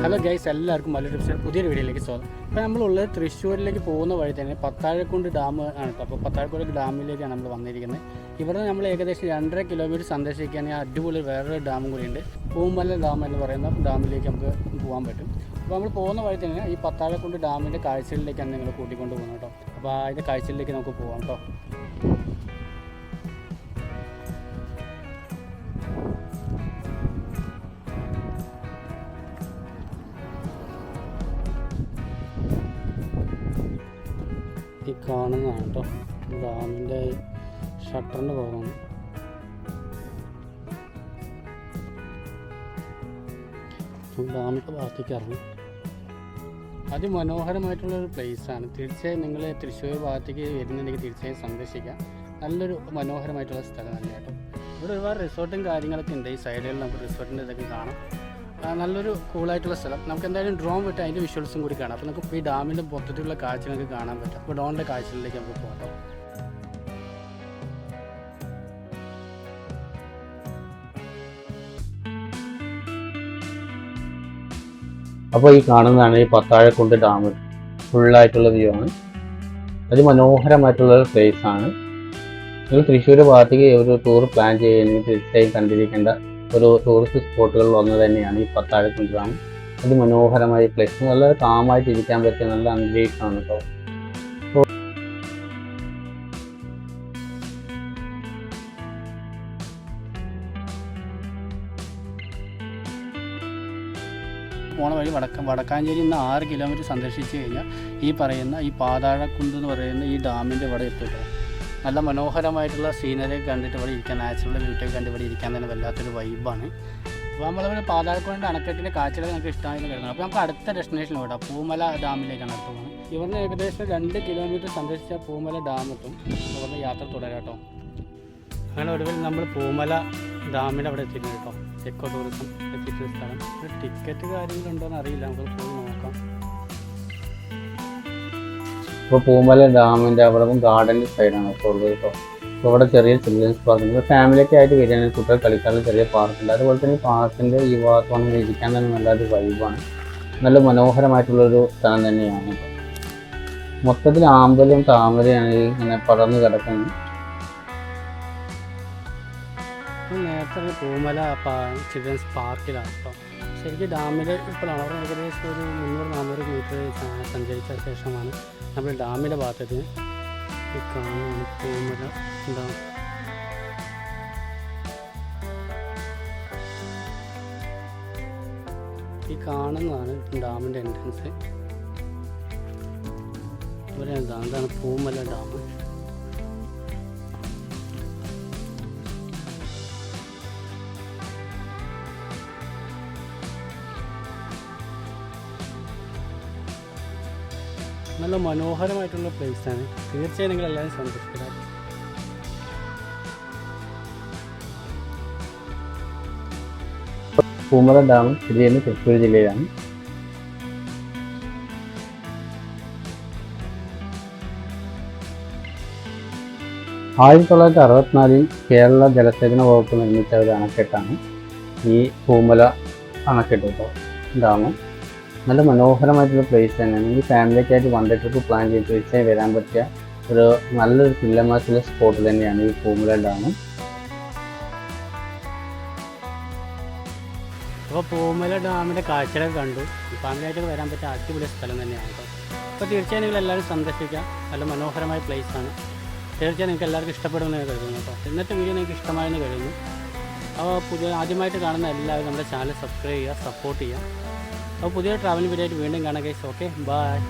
Hello guys, എല്ലാവർക്കും Mallu tips പുതിയൊരു വീഡിയോയിലേക്ക് സ്വാഗതം. അപ്പോൾ നമ്മളുള്ളത് തൃശ്ശൂരിലേക്ക് പോകുന്ന വഴി തന്നെ പത്താഴക്കുണ്ട് ഡാം ആണ്. അപ്പോൾ പത്താഴക്കുണ്ട് ഡാമിലേക്കാണ് നമ്മൾ വന്നിരിക്കുന്നത്. ഇവിടെ നമ്മൾ ഏകദേശം 2.5 കിലോമീറ്റർ സന്ദർശിക്കുകയാണെങ്കിൽ അടിപൊളി വേറൊരു ഡാമും കൂടിയുണ്ട്. പൂമല ഡാം എന്ന് പറയുന്ന ഡാമിലേക്ക് നമുക്ക് പോകാൻ പറ്റും. അപ്പോൾ നമ്മൾ പോകുന്ന വഴി തന്നെ ഈ പത്താഴക്കുണ്ട് ഡാമിൻ്റെ കാഴ്ചകളിലേക്കാണ് നിങ്ങൾ കൂട്ടിക്കൊണ്ട് പോകുന്നത് കേട്ടോ. അപ്പോൾ അതിൻ്റെ കാഴ്ചകളിലേക്ക് നമുക്ക് പോകാം കേട്ടോ. ഈ കാണുന്നതാണ് കേട്ടോ ഡാമിൻ്റെ ഷട്ടറിൻ്റെ ഭാഗമാണ്. ഡാമിൻ്റെ ഭാഗത്തേക്ക് ഇറങ്ങും. അതിമനോഹരമായിട്ടുള്ളൊരു പ്ലേസാണ്. തീർച്ചയായും നിങ്ങൾ തൃശ്ശൂർ ഭാഗത്തേക്ക് വരുന്നുണ്ടെങ്കിൽ തീർച്ചയായും സന്ദർശിക്കാം. നല്ലൊരു മനോഹരമായിട്ടുള്ള സ്ഥലം തന്നെ കേട്ടോ. ഇവിടെ ഒരുപാട് റിസോർട്ടും കാര്യങ്ങളൊക്കെ ഉണ്ട്. ഈ സൈഡിൽ നമുക്ക് റിസോർട്ടിൻ്റെ ഇതൊക്കെ കാണാം. നല്ലൊരു കൂളായിട്ടുള്ള സ്ഥലം. നമുക്ക് എന്തായാലും ഡ്രോൺ വിട്ട് അതിൻ്റെ വിഷ്വൽസും കൂടി കാണാം. അപ്പോൾ നമുക്ക് ഈ ഡാമിൻ്റെ മൊത്തത്തിലുള്ള കാഴ്ച നമുക്ക് കാണാൻ പറ്റും. അപ്പോൾ ഡ്രോണിൻ്റെ കാഴ്ചകളിലേക്ക് നമുക്ക് പോകാം. അപ്പോൾ ഈ കാണുന്നതാണ് ഈ പത്താഴക്കുണ്ട് ഡാം. ഫുള്ളായിട്ടുള്ള വ്യൂ ആണ്. അതിമനോഹരമായിട്ടുള്ള പ്ലേസ് ആണ്. നിങ്ങൾ തൃശ്ശൂർ ഭാഗത്തേക്ക് ഒരു ടൂർ പ്ലാൻ ചെയ്യുകയാണെങ്കിൽ തീർച്ചയായും കണ്ടിരിക്കേണ്ട ഒരു ടൂറിസ്റ്റ് സ്പോട്ടുകളിൽ ഒന്ന് തന്നെയാണ് ഈ പത്താഴക്കുണ്ട് ഡാം. അതിമനോഹരമായ പ്ലേസ്, നല്ല കാമായിട്ട് ഇരിക്കാൻ പറ്റിയ നല്ല അന്തരീക്ഷമാണ് കേട്ടോ. പോണ വഴി വടക്കാഞ്ചേരി നിന്ന് 6 കിലോമീറ്റർ സന്ദർശിച്ച് കഴിഞ്ഞാൽ ഈ പറയുന്ന ഈ പാതാഴക്കുണ്ട് എന്ന് പറയുന്ന ഈ ഡാമിൻ്റെ ഇവിടെ എത്തും. നല്ല മനോഹരമായിട്ടുള്ള സീനറി കണ്ടിട്ട് ഇവിടെ ഇരിക്കാൻ, നാച്ചുറൽ ബ്യൂട്ടിയൊക്കെ കണ്ട് ഇവിടെ ഇരിക്കാൻ തന്നെ വല്ലാത്തൊരു വൈബാണ്. അപ്പോൾ നമ്മളിവിടെ പാതാഴക്കുണ്ട് അണക്കെട്ടിൻ്റെ കാഴ്ചകൾ നമുക്ക് ഇഷ്ടമായിരുന്നു കരുതുന്നത്. അപ്പോൾ നമുക്ക് അടുത്ത ഡെസ്റ്റിനേഷൻ ഇവിടെ പൂമല ഡാമിലേക്കാണ് അടുത്ത് പോകുന്നത്. ഇവിടുന്ന് ഏകദേശം 2 കിലോമീറ്റർ സന്ദർശിച്ചാൽ പൂമല ഡാം എത്തും. ഇവിടുന്ന് യാത്ര തുടരാം കേട്ടോ. അങ്ങനെ ഒടുവിൽ നമ്മൾ പൂമല ഡാമിൻ്റെ അവിടെ എത്തിയിട്ടുണ്ട് കേട്ടോ. എക്കോ ടൂറിസം എത്തിയിട്ടൊരു സ്ഥലം. ഒരു ടിക്കറ്റ് കാര്യങ്ങളുണ്ടോ എന്ന് അറിയില്ല, നമുക്ക് പോയി നോക്കാം. ഇപ്പോൾ പൂമല ഡാമിൻ്റെ അവിടെ ഗാർഡൻ്റെ സൈഡാണ് ഇപ്പോൾ ഉള്ളത് കേട്ടോ. അപ്പോൾ അവിടെ ചെറിയ ചിൽഡ്രൻസ് പാർക്ക് ഉണ്ട്. ഫാമിലിയൊക്കെ ആയിട്ട് വരികയാണെങ്കിൽ കുട്ടികൾ കളിക്കാനുള്ള ചെറിയ പാർക്കുണ്ട്. അതുപോലെ തന്നെ ഈ പാർക്കിൻ്റെ ഈ ഭാഗത്ത് വന്ന് ഇരിക്കാൻ തന്നെ നല്ലൊരു വൈബാണ്. നല്ല മനോഹരമായിട്ടുള്ളൊരു സ്ഥലം തന്നെയാണ്. മൊത്തത്തിൽ ആമ്പലും താമരയാണ് ഇങ്ങനെ പടർന്ന് കിടക്കുന്നത്. നേരത്തെ പൂമല ചിൽഡ്രൻസ് പാർക്കിലാണ് കേട്ടോ. ശരിക്കും ഡാമിൽ ഇപ്പോഴാണ് അവിടെ ഏകദേശം ഒരു 300-400 മീറ്റർ സഞ്ചരിച്ച ശേഷമാണ് നമ്മൾ ഡാമിൻ്റെ ഭാഗത്തേക്ക് ഈ കാണുന്ന പൂമല ഡാം. ഈ കാണുന്നതാണ് ഡാമിൻ്റെ എൻട്രൻസ്. ഇവിടെ എന്താണ് പൂമല ഡാം. നല്ല മനോഹരമായിട്ടുള്ള പ്ലേസാണ്. തീർച്ചയായും നിങ്ങളെല്ലാവരും സന്ദർശിക്കുക. പൂമല ഡാം സ്ഥിതി ചെയ്യുന്നത് തൃശ്ശൂർ ജില്ലയിലാണ്. (1964) കേരള ജലസേചന വകുപ്പ് നിർമ്മിച്ച ഒരു അണക്കെട്ടാണ് ഈ പൂമല അണക്കെട്ട് കേട്ടോ. ഡാം നല്ല മനോഹരമായിട്ടുള്ള പ്ലേസ് തന്നെയാണ്. ഈ ഫാമിലിയൊക്കെ ആയിട്ട് 1 ഡേ ട്രിപ്പ് പ്ലാൻ ചെയ്ത് തീർച്ചയായും വരാൻ പറ്റിയ ഒരു നല്ലൊരു കില്ലമാറ്റുള്ള സ്പോട്ട് തന്നെയാണ് ഈ പൂമല ഡാം. അപ്പോൾ പൂമല ഡാമിൻ്റെ കാഴ്ചകളൊക്കെ കണ്ടു. ഫാമിലിയായിട്ട് വരാൻ പറ്റിയ അടിപൊളി സ്ഥലം തന്നെയാണ് കേട്ടോ. അപ്പോൾ തീർച്ചയായും നിങ്ങളെല്ലാവരും സന്ദർശിക്കുക. നല്ല മനോഹരമായ പ്ലേസാണ്. തീർച്ചയായും നിങ്ങൾക്ക് എല്ലാവർക്കും ഇഷ്ടപ്പെടുമെന്ന് കരുതുന്നു കേട്ടോ. ഇന്നത്തെ വീഡിയോ നിങ്ങൾക്ക് ഇഷ്ടമായെന്ന് കരുതുന്നു. അപ്പോൾ ആദ്യമായിട്ട് കാണുന്ന എല്ലാവരും നമ്മുടെ ചാനൽ സബ്സ്ക്രൈബ് ചെയ്യുക, സപ്പോർട്ട് ചെയ്യുക. അപ്പോൾ പുതിയ ട്രാവൽ വീഡിയോ ആയിട്ട് വീണ്ടും കാണാം ഗൈസ്. Okay, by.